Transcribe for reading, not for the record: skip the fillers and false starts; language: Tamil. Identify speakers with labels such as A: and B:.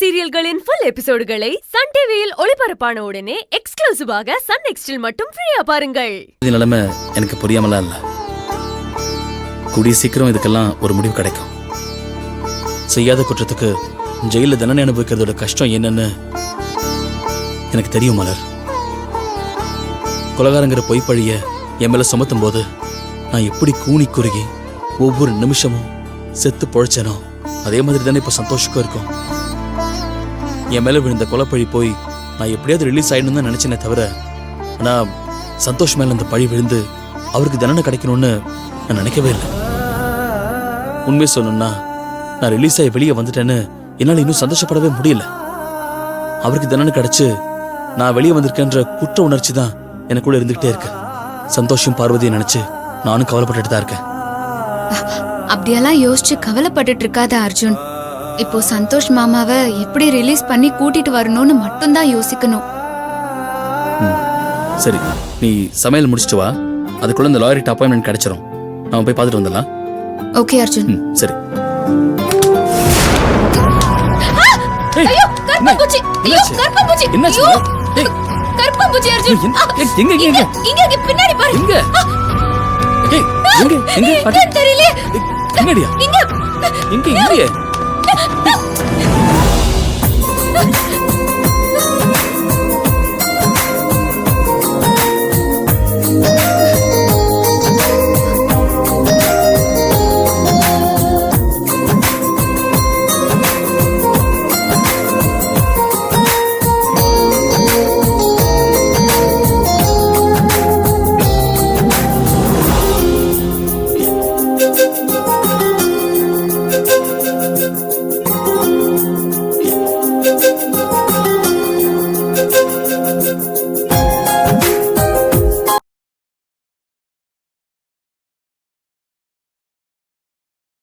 A: சீரியல்களின் ஃபுல் எபிசோடுகளை சன் டிவியில் ஒளிபரப்பான உடனே எக்ஸ்க்ளூசிவாக சன் நெக்ஸ்டில் மட்டும் ஃப்ரீயா பாருங்கள்.
B: இந்த நிலைமை எனக்கு புரியாமலாம் இல்ல. கூடிய சீக்கிரம் இதுக்கெல்லாம் ஒரு முடிவு கிடைக்கும். செய்யாத குற்றத்துக்கு ஜெயில தண்டனை அனுபவிக்கிறதோட கஷ்டம் என்னன்னு எனக்கு தெரியும் மலர். கொலகாரங்கிற பொய்ப்பழிய என் மேல சுமத்தும் போது நான் எப்படி கூனி குறுகி ஒவ்வொரு நிமிஷமும் செத்து பொழைச்சேனோ அதே மாதிரி தானே இப்ப சந்தோஷக்கும் இருக்கும். என் மேல விழுந்த கொலைப்பழி போய் நான் எப்படியாவது ரிலீஸ் ஆயிடணும் தான் நினைச்சேனே தவிர, ஆனா சந்தோஷ் மேல அந்த பழி விழுந்து அவருக்கு தண்டனை கிடைக்கணும்னு நான் நினைக்கவே இல்லை. உண்மை சொல்லணும்னா நான் ரிலீஸ் ஆகி வெளியே வந்துட்டேன்னு என்னால இன்னும் சந்தோஷப்படவே முடியல. அவருக்கு தண்டனை கிடைச்சு நான் வெளியே வந்திருக்கேன்ற குற்ற உணர்ச்சி தான் எனக்குள்ள இருந்துகிட்டே இருக்கு. சந்தோஷம் பார்வதியை நினைச்சு நானும் கவலைப்பட்டுட்டு தான் இருக்கேன்.
C: அப்படியெல்லாம் யோசிச்சு கவலைப்பட்டுட்டு இருக்காத அர்ஜுன். இப்போ சந்தோஷ் மாமாவை எப்படி ரிலீஸ் பண்ணி கூட்டிட்டு வரணும்னு மட்டும்தான் யோசிக்கணும்.
B: சரி, நீ சமையல் முடிச்சிட்டு வா. அதுக்குள்ள இந்த லாயர்கிட்ட அப்பாயின்மெண்ட் கிடைச்சிரும். நாம போய் பார்த்துட்டு வந்துடலாம்.
C: ஓகே அர்ஜுன்.
B: சரி.
C: ஐயோ கர்ப்பம்பூச்சி! ஐயோ கர்ப்பம்பூச்சி!
B: என்னாச்சு?
C: கர்ப்பம்பூச்சி அர்ஜுன்!
B: எங்க எங்க
C: இங்க பின்னாடி பாரு.
B: எங்க? ஏய், எங்க எங்க?
C: தெரியல.
B: எங்கடியா?
C: இங்க
B: எங்க?